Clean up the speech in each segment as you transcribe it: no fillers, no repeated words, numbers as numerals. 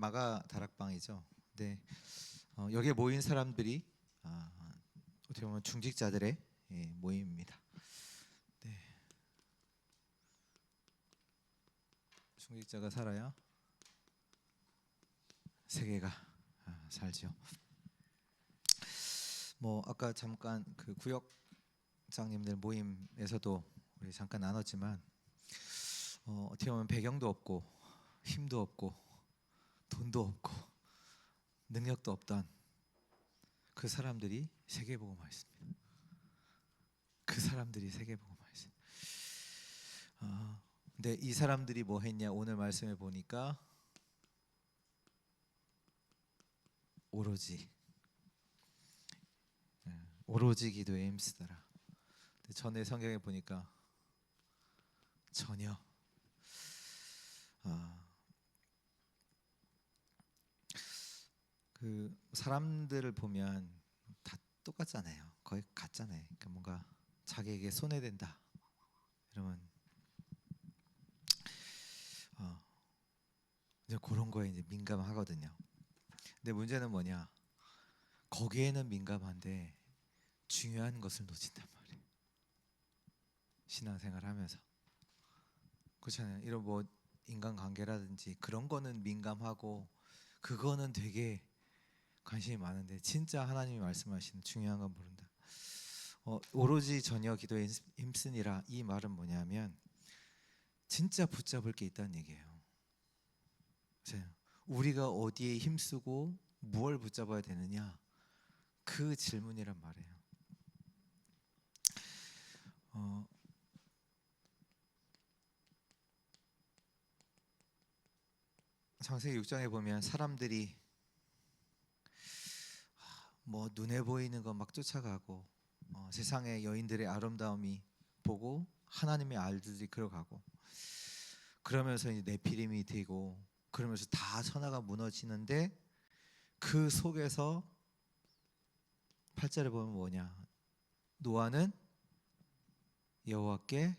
마가 다락방이죠. 네, 여기에 모인 사람들이 어떻게 보면 중직자들의 모임입니다. 네, 중직자가 살아야 세계가 살죠. 뭐 아까 잠깐 그 구역장님들 모임에서도 우리 잠깐 나눴지만 어떻게 보면 배경도 없고 힘도 없고 돈도 없고 능력도 없던 그 사람들이 세계복음화했습니다. 그 사람들이 세계복음화했어요. 근데 이 사람들이 뭐 했냐? 오늘 말씀해 보니까 오로지 기도에 힘쓰더라. 전에 성경에 보니까 전혀 그 사람들을 보면 다 똑같잖아요. 거의 같잖아요. 그러니까 뭔가 자기에게 손해된다 이러면 이제 그런 거에 이제 민감하거든요. 근데 문제는 뭐냐? 거기에는 민감한데 중요한 것을 놓친단 말이에요. 신앙생활하면서 그렇잖아요. 이런 뭐 인간관계라든지 그런 거는 민감하고 그거는 되게 관심이 많은데 진짜 하나님이 말씀하시는 중요한 건 모른다. 오로지 전혀 기도에 힘쓰니라 이 말은 뭐냐면 진짜 붙잡을 게 있다는 얘기예요. 우리가 어디에 힘쓰고 무엇을 붙잡아야 되느냐 그 질문이란 말이에요. 창세기 6장에 보면 사람들이 뭐 눈에 보이는 거 막 쫓아가고 세상의 여인들의 아름다움이 보고 하나님의 알들이 끌어가고 그러면서 이제 네피림이 되고 그러면서 다 천하가 무너지는데 그 속에서 8절에 보면 뭐냐? 노아는 여호와께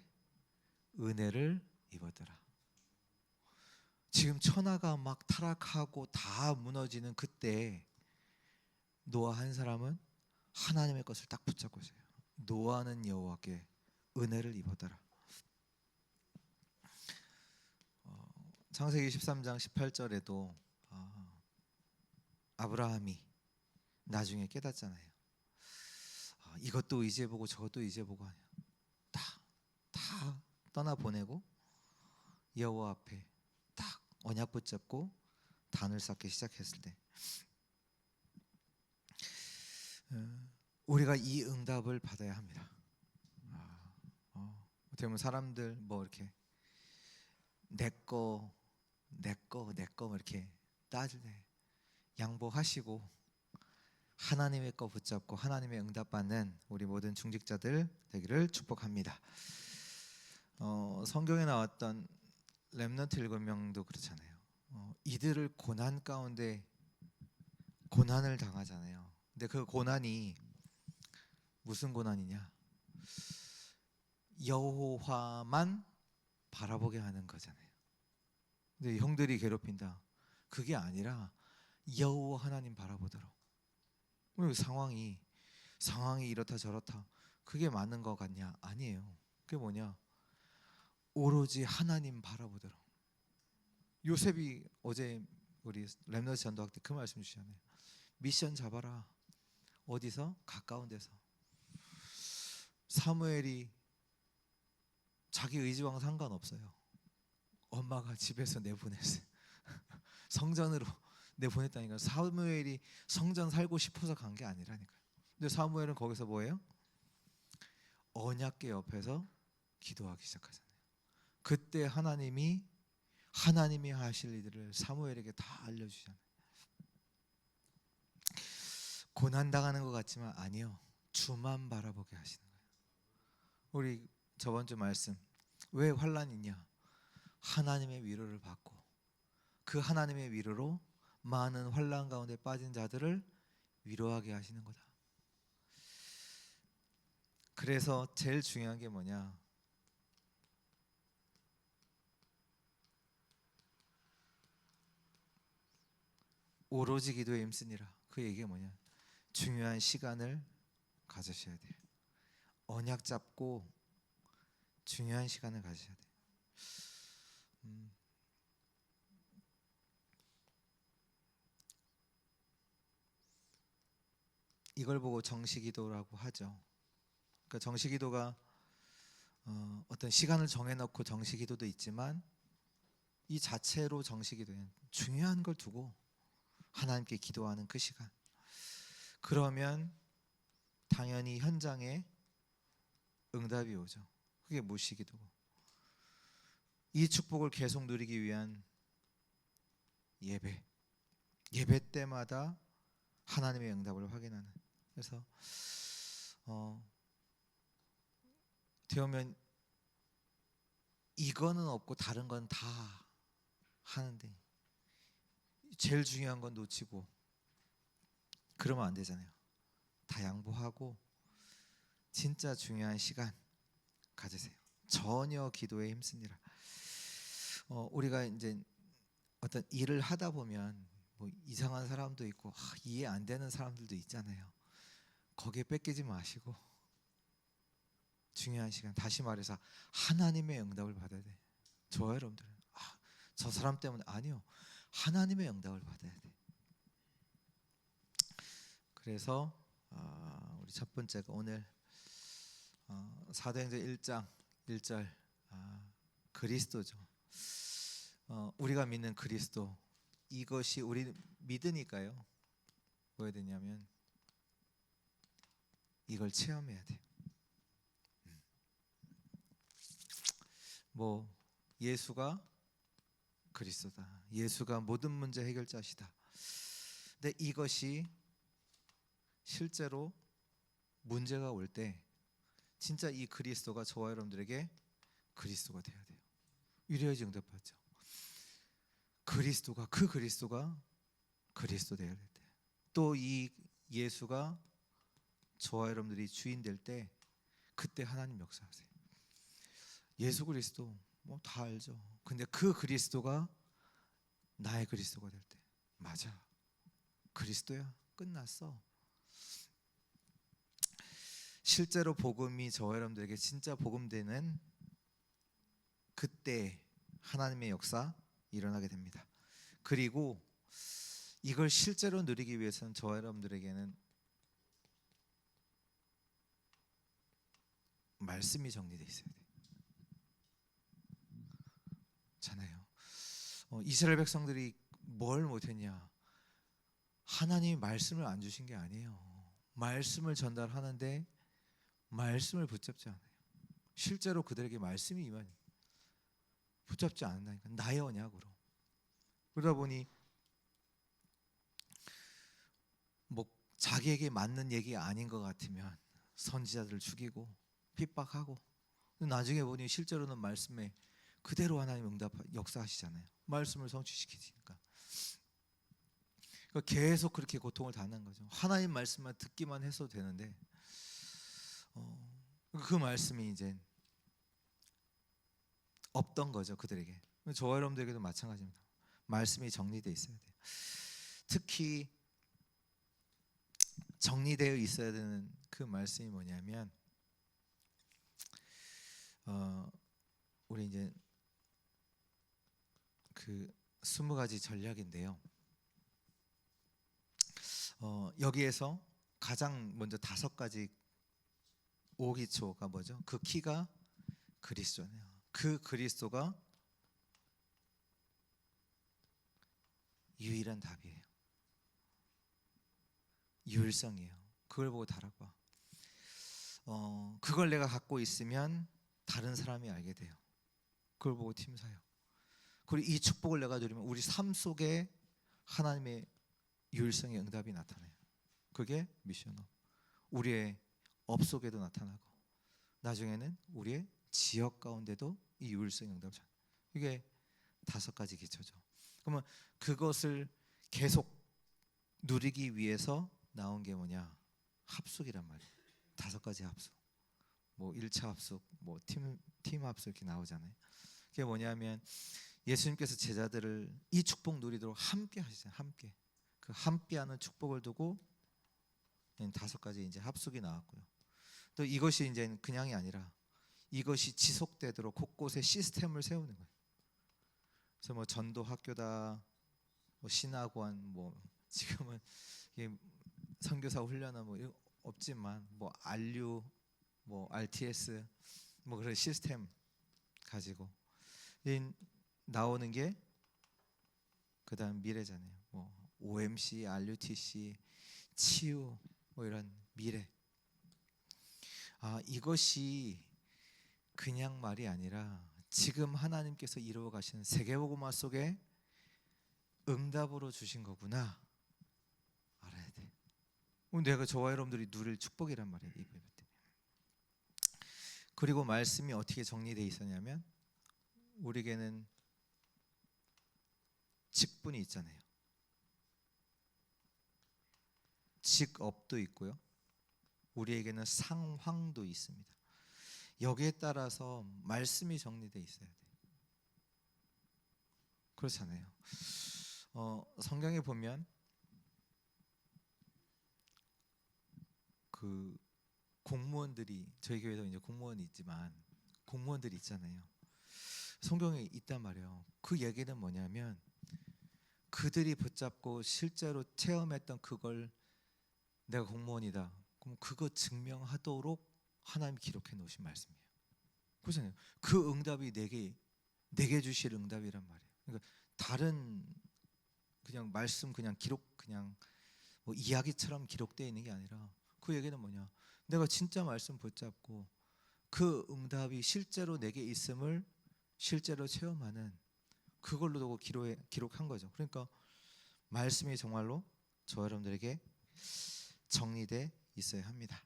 은혜를 입었더라. 지금 천하가 막 타락하고 다 무너지는 그때 노아 한 사람은 하나님의 것을 딱 붙잡고 있어요. 노아는 여호와께 은혜를 입었더라. 창세기 13장 18절에도 아브라함이 나중에 깨닫잖아요. 이것도 이제 보고 저것도 이제 보고 하냐. 다 떠나보내고 여호와 앞에 딱 언약 붙잡고 단을 쌓기 시작했을 때 우리가 이 응답을 받아야 합니다. 어떻게 보면 사람들 뭐 이렇게 내거 이렇게 따질래 양보하시고 하나님의 거 붙잡고 하나님의 응답받는 우리 모든 중직자들 되기를 축복합니다. 성경에 나왔던 렘넌트 7명도 그렇잖아요. 이들을 고난 가운데 고난을 당하잖아요. 근데 그 고난이 무슨 고난이냐? 여호와만 바라보게 하는 거잖아요. 근데 형들이 괴롭힌다. 그게 아니라 여호와 하나님 바라보도록. 상황이 이렇다 저렇다. 그게 맞는 것 같냐? 아니에요. 그게 뭐냐? 오로지 하나님 바라보도록. 요셉이 어제 우리 렘넌트 전도학 때 그 말씀 주시잖아요. 미션 잡아라. 어디서? 가까운 데서. 사무엘이 자기 의지와는 상관없어요. 엄마가 집에서 내보냈어요. 성전으로 내보냈다니까. 사무엘이 성전 살고 싶어서 간 게 아니라니까요. 근데 사무엘은 거기서 뭐예요? 언약궤 옆에서 기도하기 시작하잖아요. 그때 하나님이 하실 일들을 사무엘에게 다 알려주잖아요. 고난당하는 것 같지만 아니요. 주만 바라보게 하시는 거예요. 우리 저번 주 말씀 왜 환난이 있냐? 하나님의 위로를 받고 그 하나님의 위로로 많은 환난 가운데 빠진 자들을 위로하게 하시는 거다. 그래서 제일 중요한 게 뭐냐? 오로지 기도에 힘쓰니라. 그 얘기가 뭐냐? 중요한 시간을 가지셔야 돼요. 언약 잡고 중요한 시간을 가지셔야 돼요. 이걸 보고 정시기도라고 하죠. 그러니까 정시기도가 어떤 시간을 정해놓고 정시기도도 있지만 이 자체로 정시기도는 중요한 걸 두고 하나님께 기도하는 그 시간. 그러면 당연히 현장에 응답이 오죠. 그게 무시기도고, 이 축복을 계속 누리기 위한 예배 때마다 하나님의 응답을 확인하는. 그래서 되오면 이거는 없고 다른 건 다 하는데 제일 중요한 건 놓치고 그러면 안 되잖아요. 다 양보하고 진짜 중요한 시간 가지세요. 전혀 기도에 힘쓰니라. 우리가 이제 어떤 일을 하다 보면 뭐 이상한 사람도 있고 이해 안 되는 사람들도 있잖아요. 거기에 뺏기지 마시고 중요한 시간, 다시 말해서 하나님의 응답을 받아야 돼. 저와 여러분들은 저 사람 때문에 아니요, 하나님의 응답을 받아야 돼. 그래서 우리 첫 번째가 오늘 사도행전 1장 1절 그리스도죠. 우리가 믿는 그리스도, 이것이 우리 믿으니까요 뭐 해야 되냐면 이걸 체험해야 돼요. 뭐 예수가 그리스도다, 예수가 모든 문제 해결자시다. 근데 이것이 실제로 문제가 올 때 진짜 이 그리스도가 저와 여러분들에게 그리스도가 돼야 돼요. 이래야지 응답받죠. 그리스도가 그리스도 되어야 될 때, 또 이 예수가 저와 여러분들이 주인 될 때 그때 하나님 역사하세요. 예수 그리스도 뭐 다 알죠. 근데 그 그리스도가 나의 그리스도가 될 때, 맞아, 그리스도야, 끝났어. 실제로 복음이 저와 여러분들에게 진짜 복음되는 그때 하나님의 역사 일어나게 됩니다. 그리고 이걸 실제로 누리기 위해서는 저와 여러분들에게는 말씀이 정리되어 있어야 돼요. 잖아요. 이스라엘 백성들이 뭘 못했냐? 하나님이 말씀을 안 주신 게 아니에요. 말씀을 전달하는데 말씀을 붙잡지 않아요. 실제로 그들에게 말씀이 임하니 붙잡지 않는다니까. 나의 언약으로. 그러다 보니 뭐 자기에게 맞는 얘기가 아닌 것 같으면 선지자들을 죽이고 핍박하고, 나중에 보니 실제로는 말씀에 그대로 하나님 응답 역사하시잖아요. 말씀을 성취시키니까. 그러니까 계속 그렇게 고통을 당하는 거죠. 하나님 말씀만 듣기만 해서 되는데 그 말씀이 이제 없던 거죠, 그들에게. 저와 여러분들에게도 마찬가지입니다. 말씀이 정리되어 있어야 돼요. 특히 정리되어 있어야 되는 그 말씀이 뭐냐면 우리 이제 그 20가지 전략인데요. 여기에서 가장 먼저 5가지 오기초가 뭐죠? 그 키가 그리스도네요. 그 그리스도가 유일한 답이에요. 유일성이에요. 그걸 보고 달아봐. 그걸 내가 갖고 있으면 다른 사람이 알게 돼요. 그걸 보고 팀사요. 그리고 이 축복을 내가 누리면 우리 삶 속에 하나님의 유일성의 응답이 나타나요. 그게 미션업. 우리의 업 속에도 나타나고 나중에는 우리의 지역 가운데도 이 유일성의 응답이. 이게 5가지 기초죠. 그러면 그것을 계속 누리기 위해서 나온 게 뭐냐? 합숙이란 말이에요. 5가지 합숙. 뭐 1차 합숙, 뭐 팀 합숙 이렇게 나오잖아요. 그게 뭐냐면 예수님께서 제자들을 이 축복 누리도록 함께 하시잖아요. 함께. 그 함께하는 축복을 두고 5가지 이제 합숙이 나왔고요. 또 이것이 이제 그냥이 아니라 이것이 지속되도록 곳곳에 시스템을 세우는 거예요. 그래서 뭐 전도 학교다, 뭐 신학원, 뭐 지금은 이게 선교사 훈련은 뭐 이런 없지만 뭐 RU, 뭐 RTS, 뭐 그런 시스템 가지고 나오는 게 그다음 미래잖아요. 뭐 OMC, RUTC, 치유, 뭐 이런 미래. 이것이 그냥 말이 아니라 지금 하나님께서 이루어 가시는 세계복음화 속에 응답으로 주신 거구나 알아야 돼. 내가 저와 여러분들이 누릴 축복이란 말이에요. 이 예배 때. 그리고 말씀이 어떻게 정리되어 있었냐면 우리에게는 직분이 있잖아요. 직업도 있고요. 우리에게는 상황도 있습니다. 여기에 따라서 말씀이 정리되어 있어야 돼요. 그렇잖아요. 성경에 보면 그 공무원들이 저희 교회도 이제 공무원이 있지만 공무원들이 있잖아요. 성경에 있단 말이에요. 그 얘기는 뭐냐면 그들이 붙잡고 실제로 체험했던 그걸 내가 공무원이다. 그럼 그거 증명하도록 하나님이 기록해 놓으신 말씀이에요. 그렇잖아요. 그 응답이 내게 주실 응답이란 말이에요. 그러니까 다른 그냥 말씀 그냥 기록 그냥 뭐 이야기처럼 기록되어 있는 게 아니라 그 얘기는 뭐냐? 내가 진짜 말씀 붙잡고 그 응답이 실제로 내게 있음을 실제로 체험하는 그걸로 두고 기록한 거죠. 그러니까 말씀이 정말로 저 여러분들에게 정리돼 있어야 합니다.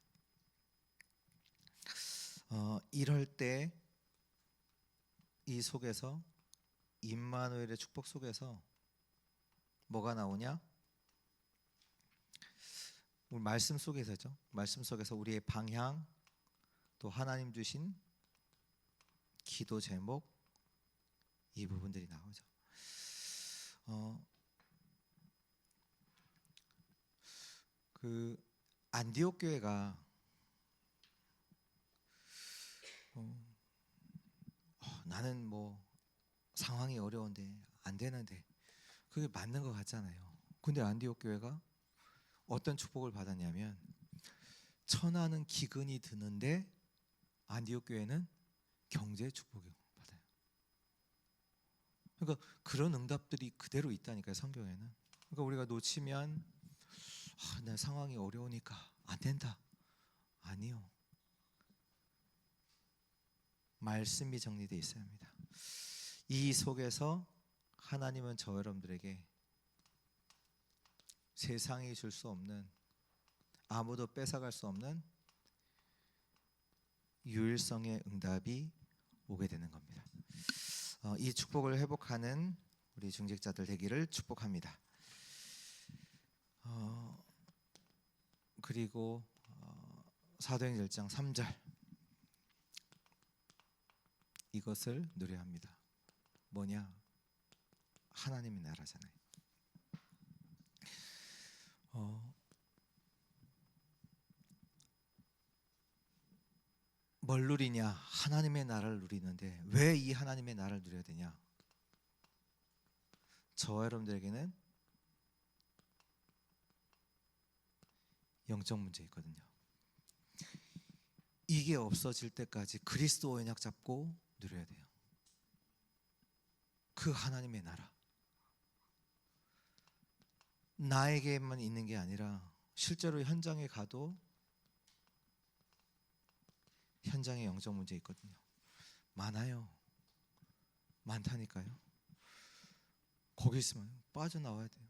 이럴 때 이 속에서 임마누엘의 축복 속에서 뭐가 나오냐? 우리 말씀 속에서죠. 말씀 속에서 우리의 방향, 또 하나님 주신 기도 제목 이 부분들이 나오죠. 그 안디옥 교회가 나는 뭐 상황이 어려운데 안 되는데 그게 맞는 것 같잖아요. 근데 안디옥 교회가 어떤 축복을 받았냐면 천하는 기근이 드는데 안디옥 교회는 경제 축복을 받아요. 그러니까 그런 응답들이 그대로 있다니까요. 성경에는. 그러니까 우리가 놓치면 내 상황이 어려우니까 안 된다. 아니요. 말씀이 정리되어 있어야 합니다. 이 속에서 하나님은 저 여러분들에게 세상이 줄 수 없는 아무도 뺏어갈 수 없는 유일성의 응답이 오게 되는 겁니다. 이 축복을 회복하는 우리 중직자들 되기를 축복합니다. 그리고 사도행전 1장 3절 이것을 누려야 합니다. 뭐냐? 하나님의 나라잖아요. 뭘 누리냐? 하나님의 나라를 누리는데 왜 이 하나님의 나라를 누려야 되냐? 저와 여러분들에게는 영적 문제 있거든요. 이게 없어질 때까지 그리스도 언약 잡고 누려야 돼요. 그 하나님의 나라. 나에게만 있는 게 아니라 실제로 현장에 가도 현장에 영적 문제 있거든요. 많아요. 많다니까요. 거기 있으면 빠져나와야 돼요.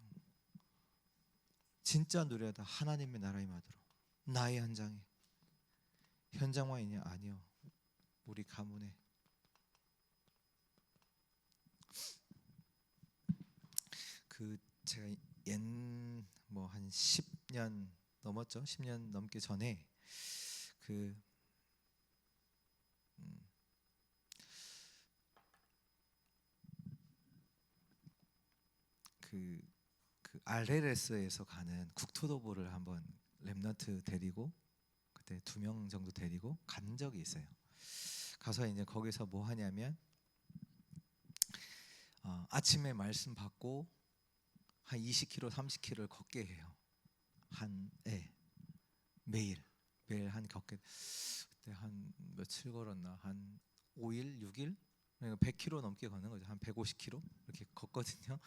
진짜 누려야 돼. 하나님의 나라 임하도록. 나의 현장에. 현장만 있냐? 아니요. 우리 가문에. 제가 뭐 한 10년 넘었죠. 10년 넘기 전에 그 RLS에서 가는 국토도보를 한번 렘넌트 데리고 그때 2명 정도 데리고 간 적이 있어요. 가서 이제 거기서 뭐 하냐면 아침에 말씀 받고 한 20km, 30km를 걷게 해요. 매일 한 걷게. 그때 한 며칠 걸었나? 한 5일, 6일? 그러니까 100km 넘게 걷는 거죠. 한 150km 이렇게 걷거든요.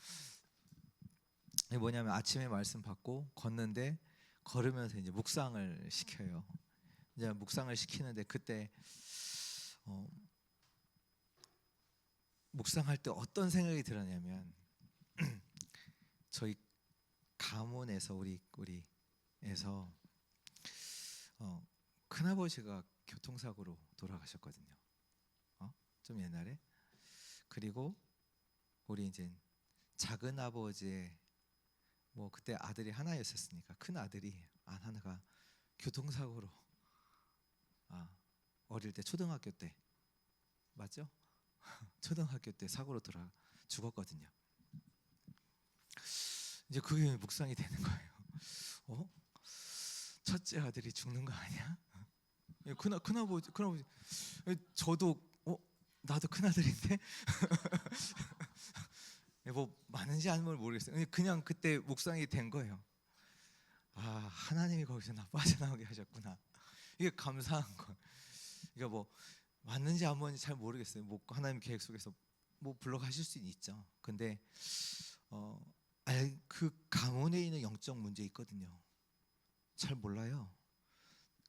이게 뭐냐면 아침에 말씀 받고 걷는데 걸으면서 이제 묵상을 시켜요. 이제 묵상을 시키는데 그때 묵상할 때 어떤 생각이 들었냐면 저희 가문에서 우리에서 큰아버지가 교통사고로 돌아가셨거든요. 좀 옛날에. 그리고 우리 이제 작은 아버지의 뭐 그때 아들이 하나였었으니까 큰 아들이 하나가 교통사고로 어릴 때 초등학교 때 맞죠? 초등학교 때 사고로 죽었거든요. 이제 그게 묵상이 되는 거예요. 첫째 아들이 죽는 거 아니야? 큰아버지 저도 나도 큰아들인데 뭐 많은지 아닌지 모르겠어요. 그냥 그때 묵상이 된 거예요. 하나님이 거기서 나 빠져나오게 하셨구나. 이게 감사한 거. 이게 뭐 맞는지 안 맞는지 잘 모르겠어요. 뭐 하나님 계획 속에서 뭐 불러가실 수는 있죠. 근데 그 가문에 있는 영적 문제 있거든요. 잘 몰라요.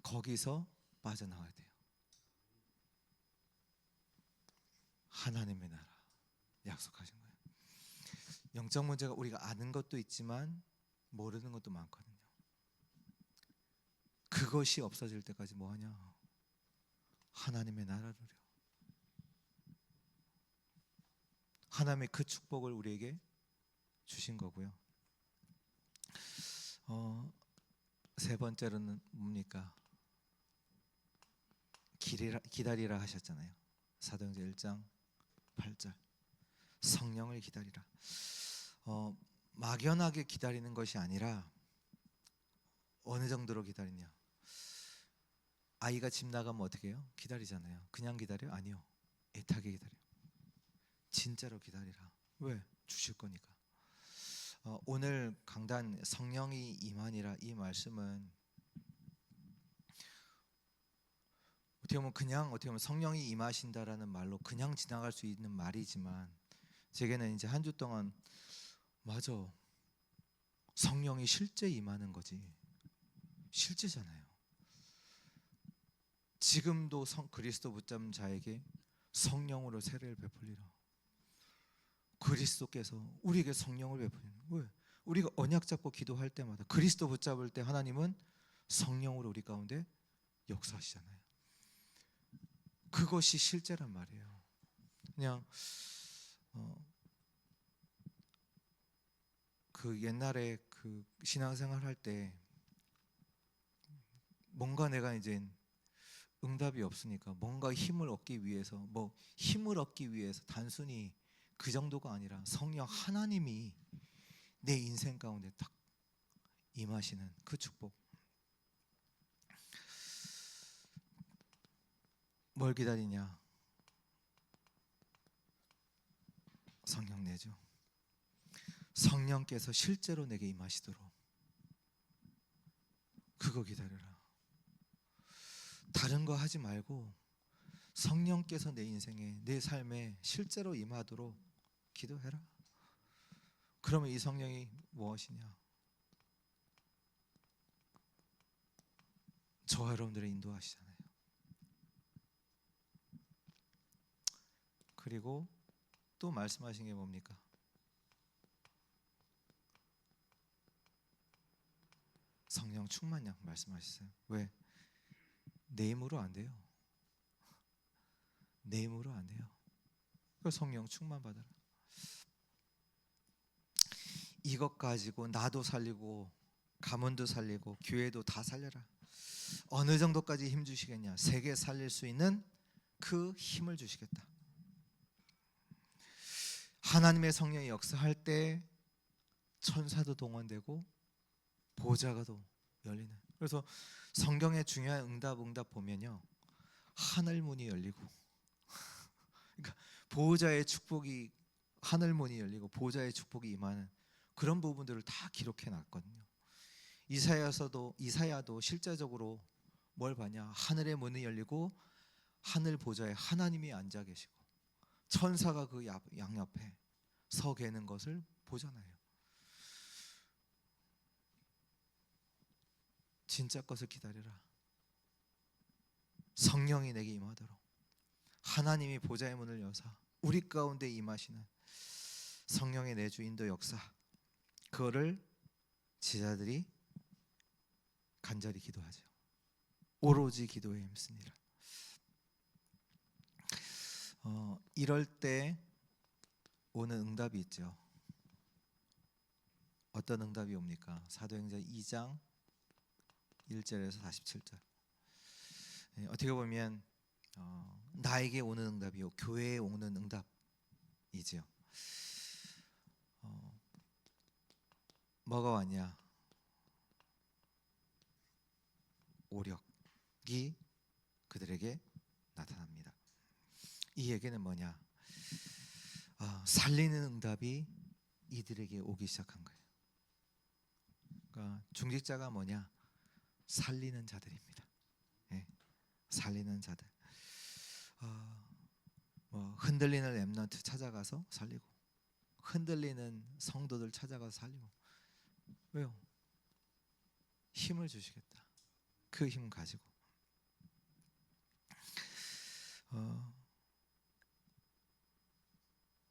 거기서 빠져나와야 돼요. 하나님의 나라 약속하신 거예요. 영적 문제가 우리가 아는 것도 있지만 모르는 것도 많거든요. 그것이 없어질 때까지 뭐 하냐? 하나님의 나라를 누려. 하나님의 그 축복을 우리에게 주신 거고요. 세 번째로는 뭡니까? 기다리라 하셨잖아요. 사도행전 1장 8절 성령을 기다리라. 막연하게 기다리는 것이 아니라 어느 정도로 기다리냐? 아이가 집 나가면 어떻게 해요? 기다리잖아요. 그냥 기다려요? 아니요. 애타게 기다려요. 진짜로 기다리라. 왜? 주실 거니까. 오늘 강단 성령이 임하니라 이 말씀은 어떻게 보면 성령이 임하신다라는 말로 그냥 지나갈 수 있는 말이지만 제게는 이제 한 주 동안 맞아. 성령이 실제 임하는 거지. 실제잖아요. 지금도 그리스도 붙잡은 자에게 성령으로 세례를 베풀리라. 그리스도께서 우리에게 성령을 베푸는. 왜? 우리가 언약 잡고 기도할 때마다 그리스도 붙잡을 때 하나님은 성령으로 우리 가운데 역사하시잖아요. 그것이 실제란 말이에요. 그냥 그 옛날에 그 신앙생활 할 때 뭔가 내가 이제 응답이 없으니까 뭔가 힘을 얻기 위해서 단순히 그 정도가 아니라 성령 하나님이 내 인생 가운데 딱 임하시는 그 축복. 뭘 기다리냐? 성령 내죠. 성령께서 실제로 내게 임하시도록 그거 기다려라. 다른 거 하지 말고 성령께서 내 인생에 내 삶에 실제로 임하도록 기도해라. 그러면 이 성령이 무엇이냐? 저와 여러분들을 인도하시잖아요. 그리고 또 말씀하신 게 뭡니까? 성령 충만량 말씀하셨어요. 왜? 내 힘으로 안 돼요. 내 힘으로 안 돼요. 그 성령 충만 받아라. 이것 가지고 나도 살리고 가문도 살리고 교회도 다 살려라. 어느 정도까지 힘 주시겠냐? 세계 살릴 수 있는 그 힘을 주시겠다. 하나님의 성령이 역사할 때 천사도 동원되고 보좌가 또 열리는. 그래서 성경의 중요한 응답 보면요, 하늘 문이 열리고, 그러니까 보호자의 축복이, 하늘 문이 열리고 보호자의 축복이 임하는 그런 부분들을 다 기록해 놨거든요. 이사야도 실제적으로 뭘 봐냐? 하늘의 문이 열리고 하늘 보좌에 하나님이 앉아 계시고 천사가 그 양옆에 서 계는 것을 보잖아요. 진짜 것을 기다리라. 성령이 내게 임하도록 하나님이 보좌의 문을 여사 우리 가운데 임하시는 성령의 내주 인도 역사, 그거를 제자들이 간절히 기도하죠. 오로지 기도에 힘쓰니라. 이럴 때 오는 응답이 있죠. 어떤 응답이 옵니까? 사도행전 2장 1절에서 47절. 어떻게 보면 나에게 오는 응답이요, 교회에 오는 응답이지요. 뭐가 왔냐? 오력이 그들에게 나타납니다. 이 얘기는 뭐냐? 살리는 응답이 이들에게 오기 시작한 거예요. 그러니까 중직자가 뭐냐? 살리는 자들입니다. 네, 살리는 자들. 흔들리는 렘넌트 찾아가서 살리고, 흔들리는 성도들 찾아가서 살리고. 왜요? 힘을 주시겠다. 그 힘 가지고.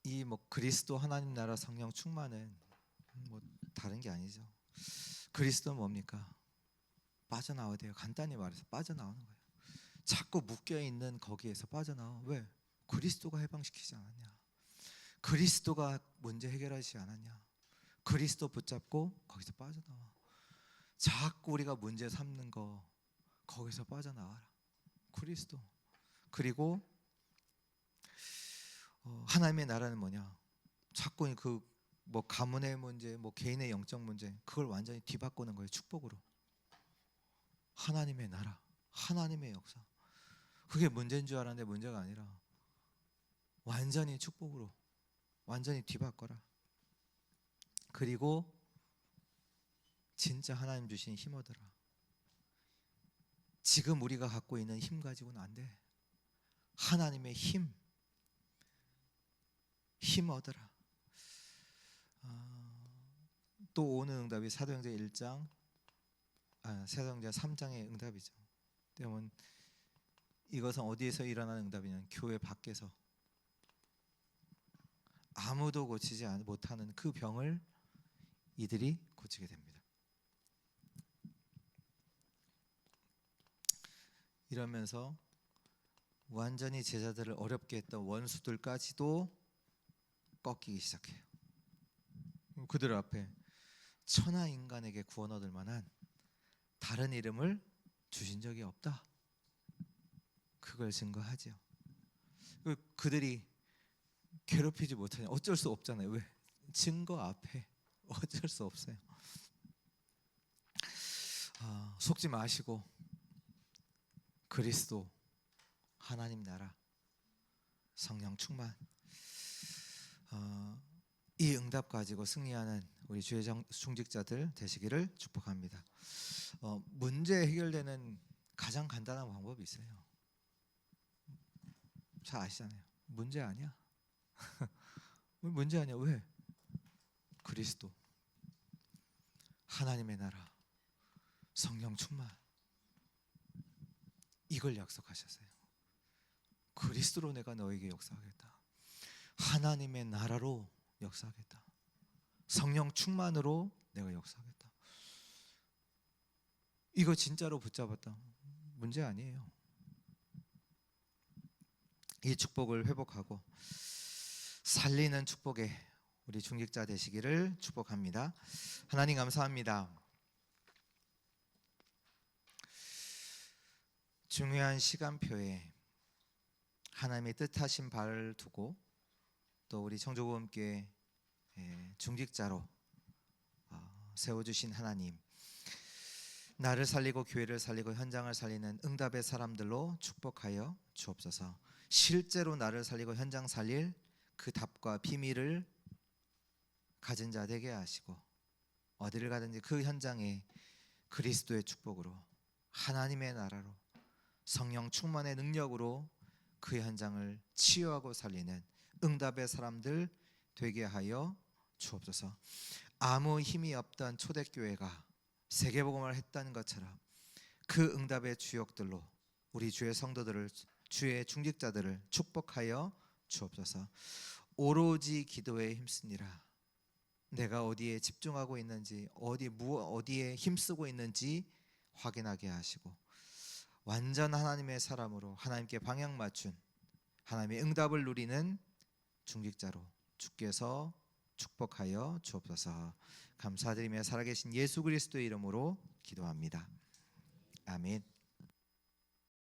이 그리스도 하나님 나라 성령 충만은 다른 게 아니죠. 그리스도는 뭡니까? 빠져나와야 돼요. 간단히 말해서 빠져나오는 거예요. 자꾸 묶여있는 거기에서 빠져나와. 왜? 그리스도가 해방시키지 않았냐? 그리스도가 문제 해결하지 않았냐? 그리스도 붙잡고 거기서 빠져나와. 자꾸 우리가 문제 삼는 거 거기서 빠져나와라. 그리스도. 그리고 하나님의 나라는 뭐냐? 자꾸 가문의 문제, 개인의 영적 문제, 그걸 완전히 뒤바꾸는 거예요. 축복으로. 하나님의 나라, 하나님의 역사. 그게 문제인 줄 알았는데 문제가 아니라 완전히 축복으로 완전히 뒤바꿔라. 그리고 진짜 하나님 주신 힘 얻어라. 지금 우리가 갖고 있는 힘 가지고는 안 돼. 하나님의 힘 얻어라. 또 오는 응답이 사도행전 1장, 사도행전 3장의 응답이죠. 때문에 이것은 어디에서 일어나는 응답이냐면 교회 밖에서 아무도 고치지 못하는 그 병을 이들이 고치게 됩니다. 이러면서 완전히 제자들을 어렵게 했던 원수들까지도 꺾이기 시작해요. 그들 앞에 천하 인간에게 구원 얻을 만한 다른 이름을 주신 적이 없다. 그걸 증거하죠. 그들이 괴롭히지 못하냐? 어쩔 수 없잖아요. 왜? 증거 앞에 어쩔 수 없어요. 속지 마시고 그리스도, 하나님 나라, 성령 충만, 이 응답 가지고 승리하는 우리 주의 중직자들 되시기를 축복합니다. 문제 해결되는 가장 간단한 방법이 있어요. 잘 아시잖아요. 문제 아니야. 문제 아니야. 왜? 그리스도, 하나님의 나라, 성령 충만, 이걸 약속하셨어요. 그리스도로 내가 너에게 역사하겠다. 하나님의 나라로 역사하겠다. 성령 충만으로 내가 역사하겠다. 이거 진짜로 붙잡았다. 문제 아니에요. 이 축복을 회복하고 살리는 축복에 우리 중직자 되시기를 축복합니다. 하나님 감사합니다. 중요한 시간표에 하나님의 뜻하신 바를 두고 또 우리 청조보험교회 중직자로 세워주신 하나님, 나를 살리고 교회를 살리고 현장을 살리는 응답의 사람들로 축복하여 주옵소서. 실제로 나를 살리고 현장 살릴 그 답과 비밀을 가진 자 되게 하시고, 어디를 가든지 그 현장에 그리스도의 축복으로, 하나님의 나라로, 성령 충만의 능력으로 그 현장을 치유하고 살리는 응답의 사람들 되게 하여 주옵소서. 아무 힘이 없던 초대교회가 세계복음을 했다는 것처럼 그 응답의 주역들로 우리 주의 성도들을, 주의 중직자들을 축복하여 주옵소서. 오로지 기도에 힘쓰니라. 내가 어디에 집중하고 있는지, 어디에 힘쓰고 있는지 확인하게 하시고, 완전 하나님의 사람으로 하나님께 방향 맞춘 하나님의 응답을 누리는 중직자로 주께서 축복하여 주옵소서. 감사드리며 살아계신 예수 그리스도의 이름으로 기도합니다. 아멘.